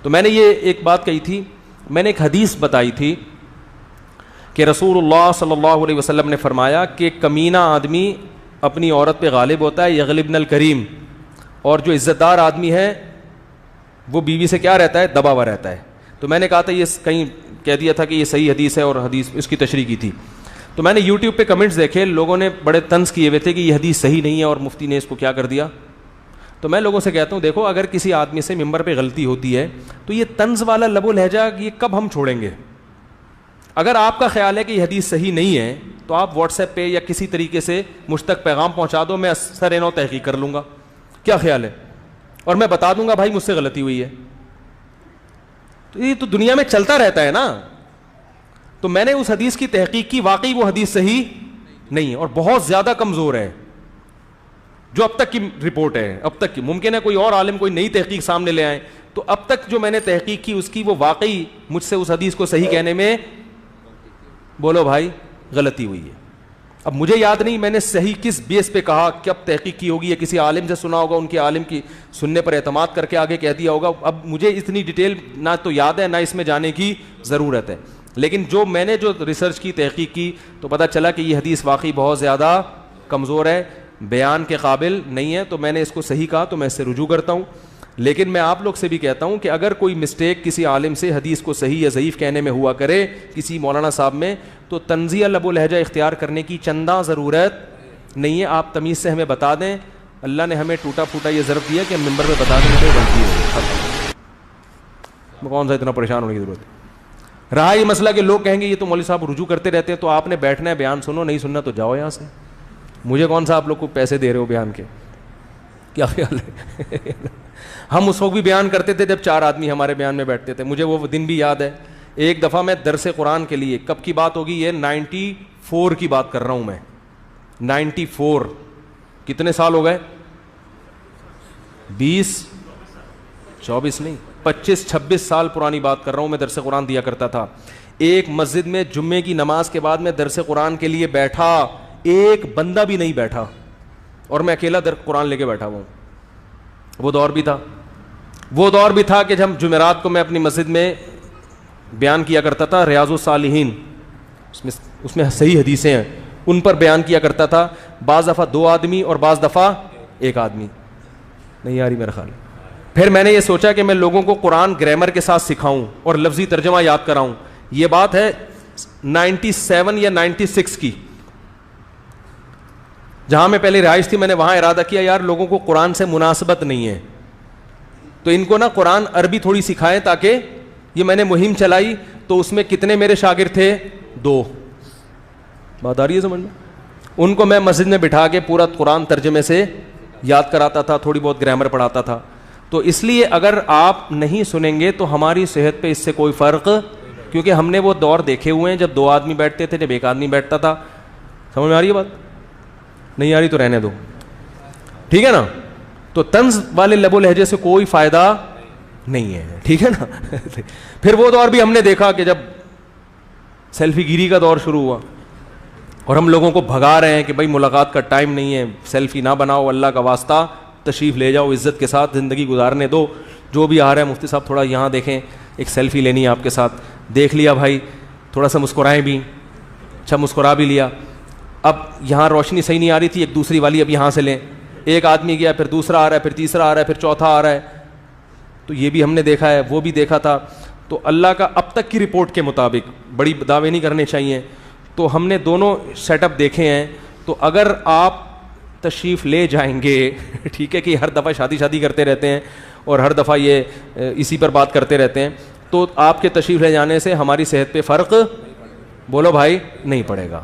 تو میں نے یہ ایک بات کہی تھی, میں نے ایک حدیث بتائی تھی کہ رسول اللہ صلی اللہ علیہ وسلم نے فرمایا کہ کمینہ آدمی اپنی عورت پہ غالب ہوتا ہے, یغلبن الکریم, اور جو عزت دار آدمی ہے وہ بیوی سے کیا رہتا ہے, دبا ہوا رہتا ہے. تو میں نے کہا تھا یہ کہیں کہہ دیا تھا کہ یہ صحیح حدیث ہے اور حدیث اس کی تشریح کی تھی. تو میں نے یوٹیوب پہ کمنٹس دیکھے, لوگوں نے بڑے طنز کیے ہوئے تھے کہ یہ حدیث صحیح نہیں ہے اور مفتی نے اس کو کیا کر دیا. تو میں لوگوں سے کہتا ہوں دیکھو, اگر کسی آدمی سے ممبر پہ غلطی ہوتی ہے تو یہ طنز والا لب و لہجہ یہ کب ہم چھوڑیں گے. اگر آپ کا خیال ہے کہ یہ حدیث صحیح نہیں ہے تو آپ واٹس ایپ پہ یا کسی طریقے سے مجھ تک پیغام پہنچا دو, میں سر نو تحقیق کر لوں گا, کیا خیال ہے, اور میں بتا دوں گا بھائی مجھ سے غلطی ہوئی ہے. تو یہ تو دنیا میں چلتا رہتا ہے نا. تو میں نے اس حدیث کی تحقیق کی, واقعی وہ حدیث صحیح نہیں ہے اور بہت زیادہ کمزور ہے, جو اب تک کی رپورٹ ہے, اب تک کی. ممکن ہے کوئی اور عالم کوئی نئی تحقیق سامنے لے آئیں, تو اب تک جو میں نے تحقیق کی اس کی وہ واقعی مجھ سے اس حدیث کو صحیح کہنے میں بولو بھائی غلطی ہوئی ہے. اب مجھے یاد نہیں میں نے صحیح کس بیس پہ کہا, کب تحقیق کی ہوگی, یا کسی عالم سے سنا ہوگا, ان کے عالم کی سننے پر اعتماد کر کے آگے کہہ دیا ہوگا. اب مجھے اتنی ڈیٹیل نہ تو یاد ہے نہ اس میں جانے کی ضرورت ہے, لیکن جو میں نے جو ریسرچ کی, تحقیق کی, تو پتہ چلا کہ یہ حدیث واقعی بہت زیادہ کمزور ہے, بیان کے قابل نہیں ہے. تو میں نے اس کو صحیح کہا تو میں اس سے رجوع کرتا ہوں. لیکن میں آپ لوگ سے بھی کہتا ہوں کہ اگر کوئی مسٹیک کسی عالم سے حدیث کو صحیح یا ضعیف کہنے میں ہوا کرے, کسی مولانا صاحب میں, تو تنزیہ لب و لہجہ اختیار کرنے کی چندہ ضرورت نہیں ہے. آپ تمیز سے ہمیں بتا دیں. اللہ نے ہمیں ٹوٹا پھوٹا یہ ضرب دیا کہ ہم ممبر میں بتا دیں کہ غلطی ہے, کون سا اتنا پریشان ہونے کی ضرورت ہے. رہا یہ مسئلہ کہ لوگ کہیں گے یہ تو مولوی صاحب رجوع کرتے رہتے ہیں, تو آپ نے بیٹھنا ہے, بیان سنو, نہیں سننا تو جاؤ یہاں سے. مجھے کون سا آپ لوگ کو پیسے دے رہے ہو بیان کے, کیا خیال ہے. ہم اس وقت بھی بیان کرتے تھے جب 4 آدمی ہمارے بیان میں بیٹھتے تھے. مجھے وہ دن بھی یاد ہے. ایک دفعہ میں درس قرآن کے لیے, کب کی بات ہوگی, یہ 94 کی بات کر رہا ہوں میں, 94, کتنے سال ہو گئے, 20 24 نہیں 25-26 سال پرانی بات کر رہا ہوں. میں درس قرآن دیا کرتا تھا. ایک مسجد میں جمعے کی نماز کے بعد میں درس قرآن کے لیے بیٹھا, ایک بندہ بھی نہیں بیٹھا, اور میں اکیلا درس قرآن لے کے بیٹھا ہوں. وہ دور بھی تھا کہ جب جمعرات کو میں اپنی مسجد میں بیان کیا کرتا تھا, ریاض الصالحین, اس میں صحیح حدیثیں ہیں, ان پر بیان کیا کرتا تھا. بعض دفعہ 2 آدمی اور بعض دفعہ 1 آدمی. نہیں آ رہی میرا خیال. پھر میں نے یہ سوچا کہ میں لوگوں کو قرآن گرامر کے ساتھ سکھاؤں اور لفظی ترجمہ یاد کراؤں. یہ بات ہے 97 یا 96 کی, جہاں میں پہلے رہائش تھی. میں نے وہاں ارادہ کیا یار لوگوں کو قرآن سے مناسبت نہیں ہے, تو ان کو نا قرآن عربی تھوڑی سکھائیں, تاکہ یہ میں نے مہم چلائی. تو اس میں کتنے میرے شاگرد تھے, 2. بات آ رہی ہے سمجھ میں. ان کو میں مسجد میں بٹھا کے پورا قرآن ترجمے سے یاد کراتا تھا, تھوڑی بہت گرامر پڑھاتا تھا. تو اس لیے اگر آپ نہیں سنیں گے تو ہماری صحت پہ اس سے کوئی فرق, کیونکہ ہم نے وہ دور دیکھے ہوئے ہیں جب 2 آدمی بیٹھتے تھے, جب 1 آدمی بیٹھتا تھا. سمجھ میں آ رہی ہے بات, نہیں آ رہی تو رہنے دو, ٹھیک ہے نا. تو طنز والے لب و لہجے سے کوئی فائدہ نہیں ہے, ٹھیک ہے نا. پھر وہ دور بھی ہم نے دیکھا کہ جب سیلفی گیری کا دور شروع ہوا اور ہم لوگوں کو بھگا رہے ہیں کہ بھائی ملاقات کا ٹائم نہیں ہے, سیلفی نہ بناؤ, اللہ کا واسطہ تشریف لے جاؤ, عزت کے ساتھ زندگی گزارنے دو. جو بھی آ رہا ہے مفتی صاحب تھوڑا یہاں دیکھیں, ایک سیلفی لینی ہے آپ کے ساتھ. دیکھ لیا بھائی, تھوڑا سا مسکرائیں بھی, اچھا مسکرا بھی لیا. اب یہاں روشنی صحیح نہیں آ رہی تھی, ایک دوسری والی اب یہاں سے لیں. ایک آدمی گیا, پھر دوسرا آ رہا ہے, پھر تیسرا آ رہا ہے, پھر چوتھا آ رہا ہے. تو یہ بھی ہم نے دیکھا ہے, وہ بھی دیکھا تھا. تو اللہ کا اب تک کی رپورٹ کے مطابق, بڑی دعوے نہیں کرنے چاہیے, تو ہم نے دونوں سیٹ اپ دیکھے ہیں. تو اگر آپ تشریف لے جائیں گے, ٹھیک ہے, کہ ہر دفعہ شادی کرتے رہتے ہیں اور ہر دفعہ یہ اسی پر بات کرتے رہتے ہیں, تو آپ کے تشریف لے جانے سے ہماری صحت پہ فرق بولو بھائی نہیں پڑے گا.